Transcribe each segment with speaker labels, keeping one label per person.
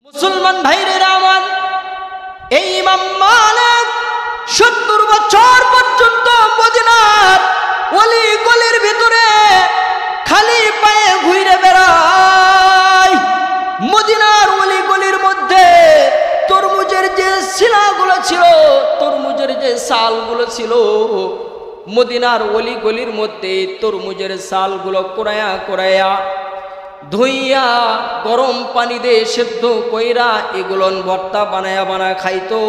Speaker 1: মুসলমান ভাইরা আমার, এই ইমাম মালিক 70 বছর পর্যন্ত মদিনার অলি গলির ভিতরে খালি পায়ে ঘুরে বেড়ায়। মদিনার অলি গলির মধ্যে তরমুজের যে শিলাগুলো ছিল, তরমুজের যে সালগুলো ছিল, মদিনার অলি গলির মধ্যে তরমুজের সালগুলো কোরায়া কোরায়া ধুইয়া গরম পানি দিয়ে সেদ্ধ কইরা এগুলো ভর্তা বানায়া বানায় খাইতো।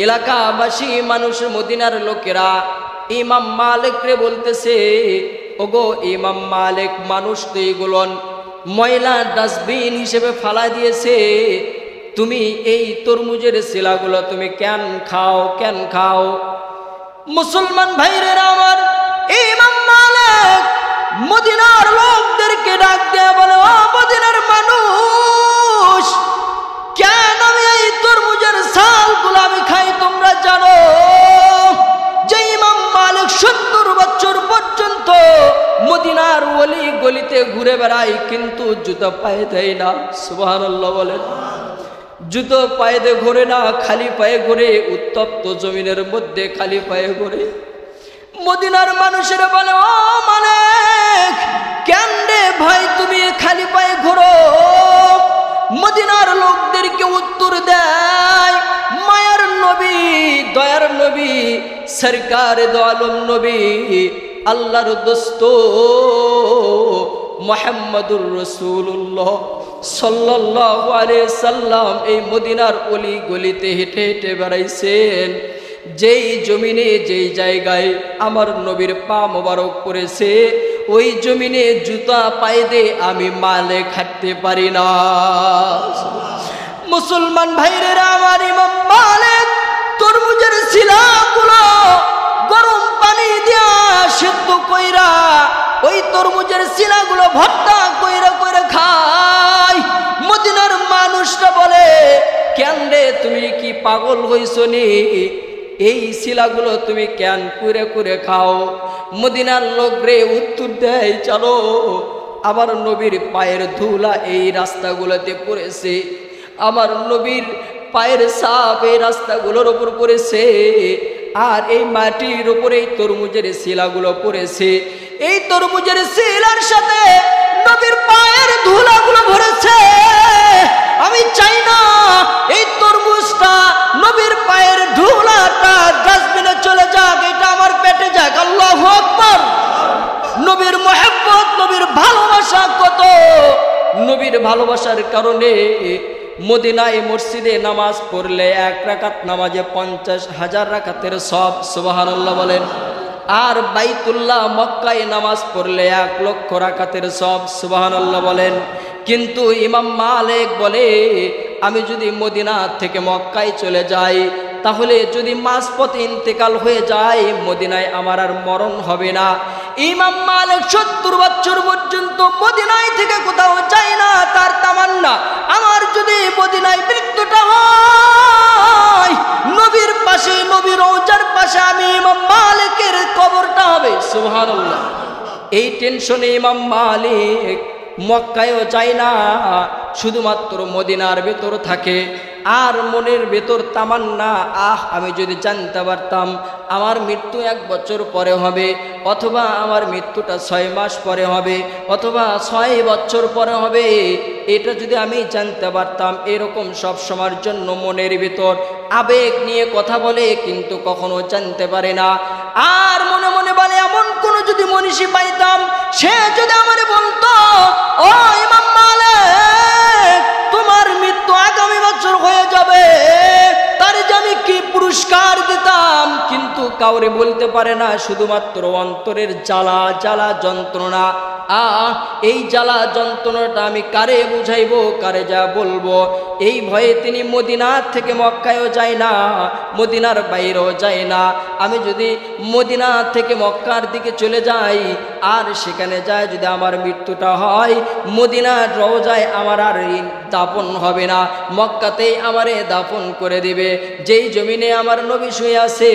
Speaker 1: এলাকাবাসী মানুষ, মদিনার লোকেরা ইমাম মালিক রে বলতেছে, ওগো ইমাম মালিক, মানুষ তো এগুলো ময়লা ডাস্টবিন হিসেবে ফালা দিয়েছে, তুমি এই তরমুজের শিলাগুলো তুমি কেন খাও, কেন খাও? মুসলমান ভাইরা আমার, ইমাম মালিক মদিনার লোকদেরকে ডাক দিয়ে বলে, ও মদিনার মানুষ, কেন আমি এই তরমুজের ছালগুলো আমি খাই? তোমরা জানো যে ইমাম মালিক 70 বছর পর্যন্ত মদিনার অলি গলিতে ঘুরে বেড়ায়, কিন্তু জুতো পায়ে দেয় না। সুবহানাল্লাহ বলেন। জুতো পায়ে দিয়ে ঘোরে না, খালি পায়ে ঘোরে, উত্তপ্ত জমিনের মধ্যে খালি পায়ে ঘোরে। মদিনার মানুষেরা বলে, ও মালিক, কেন রে ভাই তুমি খালি পায়ে ঘোরো? মদিনার লোকদেরকে উত্তর দেয়, মায়ার নবী, দয়ার নবী, সরকার দো আলম নবী, আল্লাহর দোস্ত মুহাম্মদুর রাসূলুল্লাহ সাল্লাল্লাহু আলাইহি সাল্লাম এই মদিনার অলি গলিতে হেঁটে হেঁটে বেড়াইছেন। যেই জমিনে, যেই জায়গায় আমার নবীর পা মোবারক পড়েছে, ওই জমিনে জুতা পায়ে দে আমি মালিক হাঁটতে পারি না। মুসলমান ভাইরা আমার, ইমাম মালিক তরমুজের শিলাগুলো গরম পানি দিয়া সেদ্ধ কইরা ওই তরমুজের শিলাগুলো ভর্তা কইরা কইরা খায়। মদিনার মানুষটা বলে, কেন রে তুমি কি পাগল হইছো নি? এই শিলাগুলো তুমি কেন কুরে কুরে খাও? মদিনার লোক রে উত্তর দেয়, চলো, আমার নবীর পায়ের ধুলা এই রাস্তাগুলোতে পড়েছে, আমার নবীর পায়ের ছাপ এই রাস্তাগুলোর ওপর পড়েছে, আর এই মাটির উপরে এই তরমুজের শিলাগুলো পড়েছে, এই তরমুজের শিলার সাথে নবীর পায়ের ধুলাগুলো ভরেছে। আমি চাই না এই তরমুজটা, নবীর পায়ের ধুলাটা ডাস্টবিনে চলে যাক, এটা আমার পেটে যাক। আল্লাহু আকবার। নবীর মুহাব্বত, নবীর ভালোবাসা কত! নবীর ভালোবাসার কারণে মদিনায় মসজিদে নামাজ পড়লে 1 রাকাত নামাজে 50,000 রাকাতের সওয়াব। সুবহানাল্লাহ বলেন। আর বাইতুল্লাহ মক্কায় নামাজ পড়লে 1 লক্ষ রাকাতের সওয়াব। সুবহানাল্লাহ বলেন। কিন্তু ইমাম মালিক বলে, আমি যদি মদিনা থেকে মক্কায় চলে যাই, তাহলে যদি মাঝপথে ইন্তেকাল হয়ে যায়, মদিনায় আমার আর মরণ হবে না। ইমাম মালিক 70 বছর পর্যন্ত মদিনায় থেকে কোথাও যায় না, তার তামান্না, আমার যদি মদিনায় মৃত্যুটা হয়, নবীর পাশে, নবীর রওজার পাশে আমি ইমাম মালিকের কবরটা হবে। সুবহানাল্লাহ। এই টেনশনে ইমাম মালিক মক্কায়ও যায় না, শুধুমাত্র মদিনার ভেতর থাকে। আর মনের ভেতর তামান্না, আমি যদি জানতে পারতাম আমার মৃত্যু 1 বছর পরে হবে, অথবা আমার মৃত্যুটা 6 মাস পরে হবে, অথবা 6 বছর পরে হবে, এটা যদি আমি জানতে পারতাম। এরকম সব সময়ের জন্য মনের ভেতর আবেগ নিয়ে কথা বলে, কিন্তু কখনো জানতে পারে না। আর মনে মনে বলে, এমন কোন যদি মনীষী পাইতাম, সে যদি আমারে বলতো, ও ইমাম মালিক, তোমার মৃত্যু আগামী বছর হয়ে যাবে, তার যে আমি কি পুরস্কার দিতাম। কিন্তু কাউরে বলতে পারে না, শুধুমাত্র অন্তরের জ্বালা, জ্বালা যন্ত্রণা। এই জ্বালা যন্ত্রণাটা আমি কারে বুঝাইবো, কারে যা বলবো, এই ভয়ে তিনি মদিনার থেকে মক্কায়ও যায় না, মদিনার বাইরেও যায় না। আমি যদি মদিনা থেকে মক্কার দিকে চলে যাই, আর সেখানে যায় যদি আমার মৃত্যুটা হয়, মদিনার রওজায় আমার আর দাফন হবে না, মক্কাতেই আমারে দাফন করে দিবে। যেই জমিনে আমার নবী শুয়ে আছে,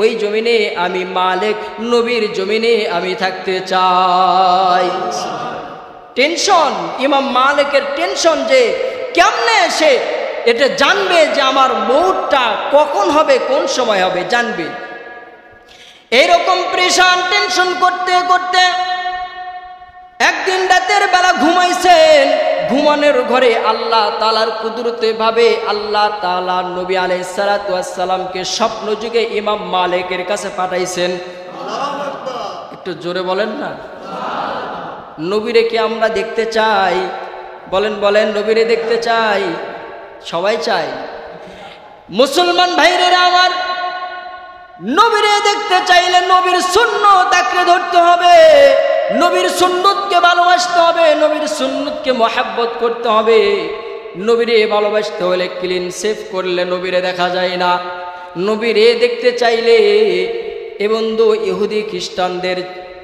Speaker 1: ওই জমিনে আমি মালিক, নবীর জমিনে আমি থাকতে চাই। টেনশন, ইমাম মালিকের টেনশন যে কেমনে সে এটা জানবে যে আমার মৌতটা কখন হবে, কোন সময় হবে, জানবে। এইরকম প্রেশান টেনশন করতে করতে একদিন রাতের বেলা ঘুমাইছেন, ঘুমানোর ঘরে আল্লাহ তাআলার কুদরতে ভাবে আল্লাহ তাআলা নবী আলাইহিস সালাতু ওয়াস সালামকে স্বপ্ন যুগে ইমাম মালিকের কাছে পাঠাইছেন। একটু জোরে বলেন না। নবীরে কি আমরা দেখতে চাই? বলেন বলেন, নবীরে দেখতে চাই? সবাই চাই। মুসলমান ভাইরা আমার, নবীরে দেখতে চাইলে নবীর সুন্নাত আঁকড়ে ধরতে হবে, নবীর সুন্নতকে ভালোবাসতে হবে, নবীর সুন্নতকে মহব্বত করতে হবে। নবীরে ভালোবাসতে হলে ক্লিন সেফ করলে নবীরে দেখা যায় না। নবীরে দেখতে চাইলে এ বন্ধু ইহুদি খ্রিস্টানদের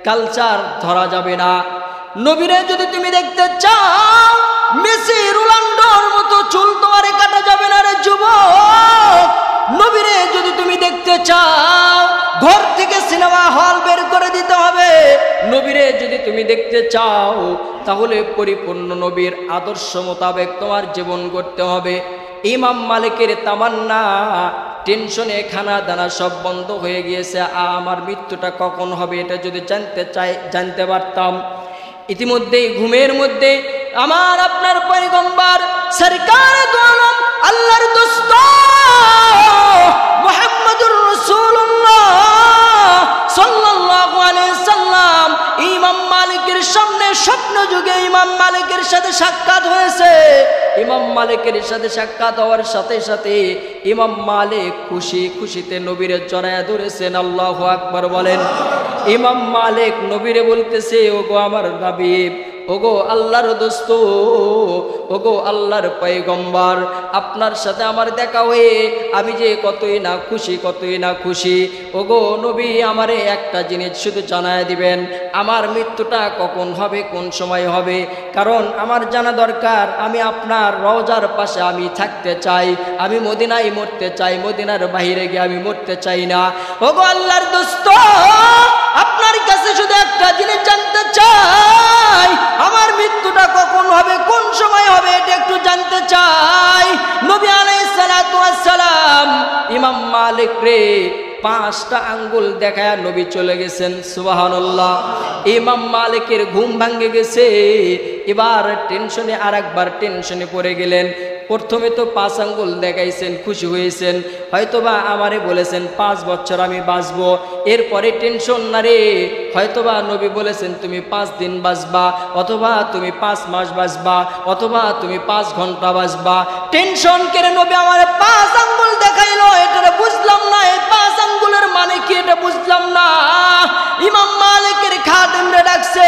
Speaker 1: কালচার ধরা যাবে না। নবীরে যদি তুমি দেখতে চাও, মেসি রোনাল্ডোর মতো চুল তোমারে কাটা যাবে না রে যুবক। নবীরে যদি তুমি দেখতে চাও, ঘর থেকে সিনেমা হল বের করে দিতে হবে। নবীরে যদি তুমি দেখতে চাও, তাহলে পরিপূর্ণ নবীর আদর্শ মোতাবেক তোমার জীবন করতে হবে। ইমাম মালিকের তামান্না, টেনশনে খানা দানা সব বন্ধ হয়ে গিয়েছে। আমার মৃত্যুটা কখন হবে এটা যদি জানতে পারতাম। ইতিমধ্যেই ঘুমের মধ্যে আমার আপনার পয়গম্বর সরকার দু আলম আল্লাহর দোস্ত মুহাম্মদুর রাসূলুল্লাহ সাল্লাল্লাহু আলাইহি সাল্লাম ইমাম মালিকের সামনে স্বপ্ন যুগে ইমাম মালিকের সাথে সাক্ষাৎ হয়েছে। ইমাম মালিকের সাথে সাক্ষাৎ হওয়ার সাথে সাথে ইমাম মালিক খুশিতে নবীরে জড়ায়া ধরেছেন। আল্লাহু আকবার বলেন। ইমাম মালিক নবীরে বলতেছে, ওগো আমার হাবিব, ওগো আল্লাহর দোস্ত, ওগো আল্লাহর পয়গম্বর, আপনার সাথে আমার দেখা হয়ে আমি যে কতই না খুশি। ওগো নবী, আমারে একটা জিনিস শুধু জানায় দিবেন, আমার মৃত্যুটা কখন হবে, কোন সময় হবে। কারণ আমার জানা দরকার, আমি আপনার রওজার পাশে আমি থাকতে চাই, আমি মদিনায় মরতে চাই, মদিনার বাইরে গিয়ে আমি মরতে চাই না। ওগো আল্লাহর দোস্ত, আপনার কাছে শুধু একটা জিনিস জানতে চাই, আমার মৃত্যুটা কখন হবে, কোন সময় হবে, এটা একটু জানতে চাই। নবী আলাইহিস সালাতু ওয়াস সালাম ইমাম মালিক রে 5টা আঙ্গুল দেখায় নবী চলে গেছেন। সুবহানাল্লাহ। ইমাম মালিকের ঘুম ভাঙে গেছে। এবার টেনশনে আরেকবার টেনশনে পড়ে গেলেন। প্রথমে তো 5 আঙ্গুল দেখাইছেন, খুশি হয়েছেন, হয়তোবা আমারে বলেছেন 5 বছর আমি বাঁচবো। এরপরে টেনশন না রে, হয়তোবা নবী বলেছেন তুমি 5 দিন বাঁচবা, অথবা তুমি 5 মাস বাঁচবা, অথবা তুমি 5 ঘন্টা বাঁচবা। টেনশন কেড়ে নবী আমারে 5 আঙ্গুল দেখাইলো, এটা বুঝলাম না, এই 5 আঙ্গুলের মানে কি এটা বুঝলাম না। ইমাম মালিকের খাদেম রে ডাকছে,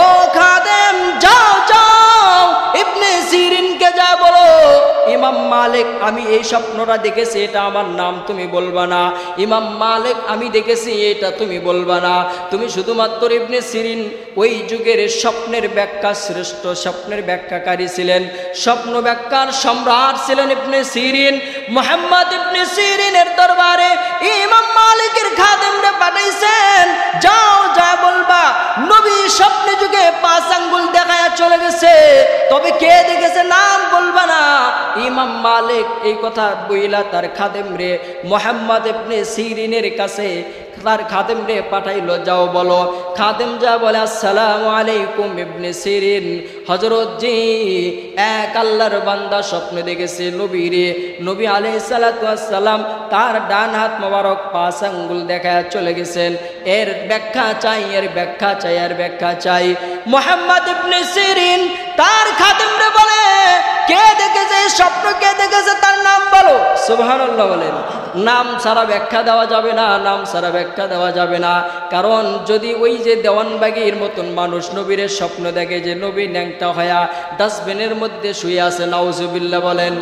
Speaker 1: ও খাদেম, যাও যাও ইবনে সিরিনকে যা বলো, ইমাম মালিক আমি এই স্বপ্নটা দেখেছি, এটা আমার নাম তুমি বলবা না। ইমাম মালিক আমি দেখেছি, এটা তুমি বলবা না। তুমি শুধুমাত্র ইবনে সিরিন ওই যুগের স্বপ্নের ব্যাখ্যা, শ্রেষ্ঠ স্বপ্নের ব্যাখ্যাকারী ছিলেন, স্বপ্ন ব্যাখ্যার সম্রাট ছিলেন ইবনে সিরিন। মুহাম্মদ ইবনে সিরিনের দরবারে ইমাম মালিকের খাদেমরে পাঠাইছেন, যাও যা বলবা নবী স্বপ্নে যুগে 5 আঙ্গুল দেখায়া চলে গেছে, তবে কে দেখেছে নাম বলবা না। ইমাম মালিক এই কথা বইলা তার খাদেম রে মুহাম্মদ ইবনে সিরিনের কাছে তার খাদেম রে পাঠাইলো, যাও বলো। খাদেম যা বলে, আসসালামু আলাইকুম ইবনে সিরিন, হযরত জি এক আল্লাহর বান্দা স্বপ্নে দেখেছে নবী রে। নবী আলাইহিস সালাতু ওয়াস সালাম তার ডান হাত মোবারক 5 আঙ্গুল দেখায় চলে গেছেন। এর ব্যাখ্যা চাই, এর ব্যাখ্যা চাই, এর ব্যাখ্যা চাই। মুহাম্মদ ইবনে সিরিন তার খাদেম রে বলে, কে দেখেছে স্বপ্ন, কে দেখেছে তার নাম বলো। সুবহানাল্লাহ বলেন। নাম ছাড়া ব্যাখ্যা দেওয়া যাবে না, নাম ছাড়া ব্যাখ্যা দেওয়া যাবে না। কারণ যদি ওই যে দেওয়ানবাগির মতন মানুষ নবীর স্বপ্ন দেখে যে নবী ন্যাংটা হয়া ডাস্টবিনের মধ্যে শুয়ে আছে, নাউজুবিল্লাহ বলেন,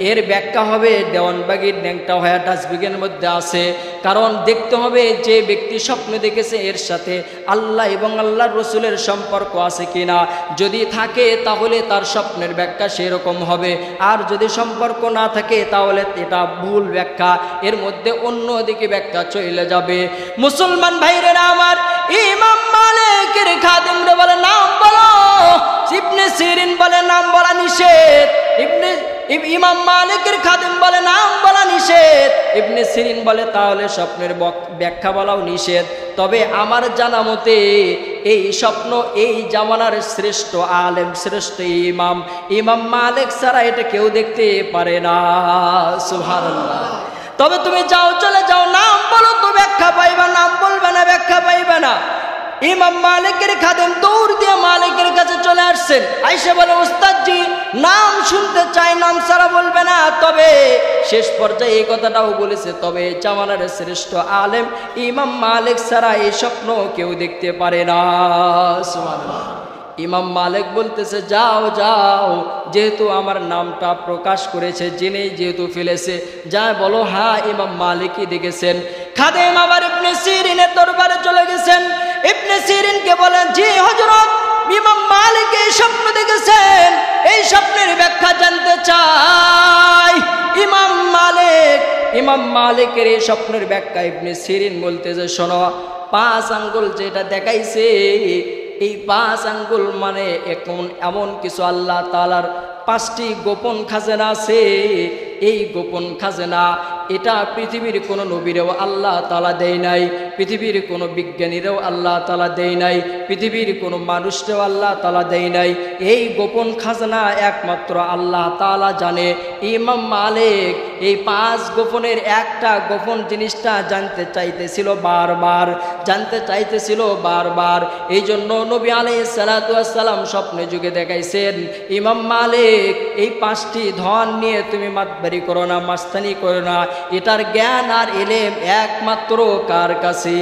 Speaker 1: এর ব্যাখ্যা হবে দেওয়ানবাগির ন্যাংটা হয়া ডাস্টবিনের মধ্যে আছে। কারণ দেখতে হবে যে ব্যক্তি স্বপ্ন দেখেছে এর সাথে আল্লাহ এবং আল্লাহর রসুলের সম্পর্ক আছে কিনা। যদি থাকে তাহলে তার স্বপ্নের ব্যাখ্যা সেরকম হবে, আর যদি সম্পর্ক না থাকে তাহলে এটা ভুল ব্যাখ্যা, এর মধ্যে অন্য দিকে ব্যাখ্যা চলে যাবে। মুসলমান ভাইরা আমার, ইমাম মালিকের খাদেমরা বলে নাম বলো, ইবনে সিরিন বলে নাম বলা নিষেধ। ইবনে ইমাম মালিকের খাদেম বলে নাম বলা নিষেধ। ইবনে সিরিন বলে তাহলে স্বপ্নের ব্যাখ্যা বলাও নিষেধ। তবে আমার জানা মতে এই স্বপ্ন এই জামানার শ্রেষ্ঠ আলেম, শ্রেষ্ঠ ইমাম মালিক ছাড়া এটা কেউ দেখতে পারে না। সুবহানাল্লাহ। তবে তুমি যাও, চলে যাও, নাম বলো তো ব্যাখ্যা পাইবা, নাম বলবে না ব্যাখ্যা পাইবে না। ইমাম মালিকের খাদেম দৌড় দিয়ে মালিকের কাছে চলে আসছেন, আইসে বলে উস্তাদজি নাম শুনতে চাই, নাম ছাড়া বলবে না। তবে শেষ পর্যায়ে এই কথাটাও বলেছে, তবে জামানার শ্রেষ্ঠ আলেম ইমাম মালিক ছাড়া এই স্বপ্ন কেউ দেখতে পারে না। সুবহানাল্লাহ। ইমাম মালিক বলতেছে যাও যাও, যেহেতু আমার নামটা প্রকাশ করেছে, জেনেই যেহেতু ফেলেছে, যা বলো হ্যাঁ ইমাম মালিকই দেখেছেন। খাদেম আবার ইবনে সিরিনের দরবারে চলে গেছেন। ইবনে সিরিনকে বলেন জি হযরত, ইমাম মালিক এই স্বপ্ন দেখেছেন, এই স্বপ্নের ব্যাখ্যা জানতে চাই। ইমাম মালিকের এই স্বপ্নের ব্যাখ্যা ইবনে সিরিন বলতেছে শোনো, 5 আঙ্গুল যেটা দেখাইছে, এই 5 আঙ্গুল মানে এমন কিছু আল্লাহ তাআলার 5টি গোপন খাজানা আছে। এই গোপন খাজানা এটা পৃথিবীর কোনো নবীরেও আল্লাহ তাআলা দেয় নাই, পৃথিবীর কোনো বিজ্ঞানীরাও আল্লাহ তাআলা দেয় নাই, পৃথিবীর কোনো মানুষকেও আল্লাহ তাআলা দেয় নাই। এই গোপন খাজানা একমাত্র আল্লাহ তাআলা জানে। ইমাম মালিক এই 5 গোপনের একটা গোপন জিনিসটা জানতে চাইতেছিল বারবার, জানতে চাইতেছিল বারবার। এই জন্য নবী আলাইহিস সালাতু ওয়াস সালাম স্বপ্নে যুগে দেখাইছেন, ইমাম মালিক এই 5টি ধন নিয়ে তুমি মাতবারি করো না, মাস্তানি করো না, এটার জ্ঞান আর ইলম একমাত্র কার কাছে?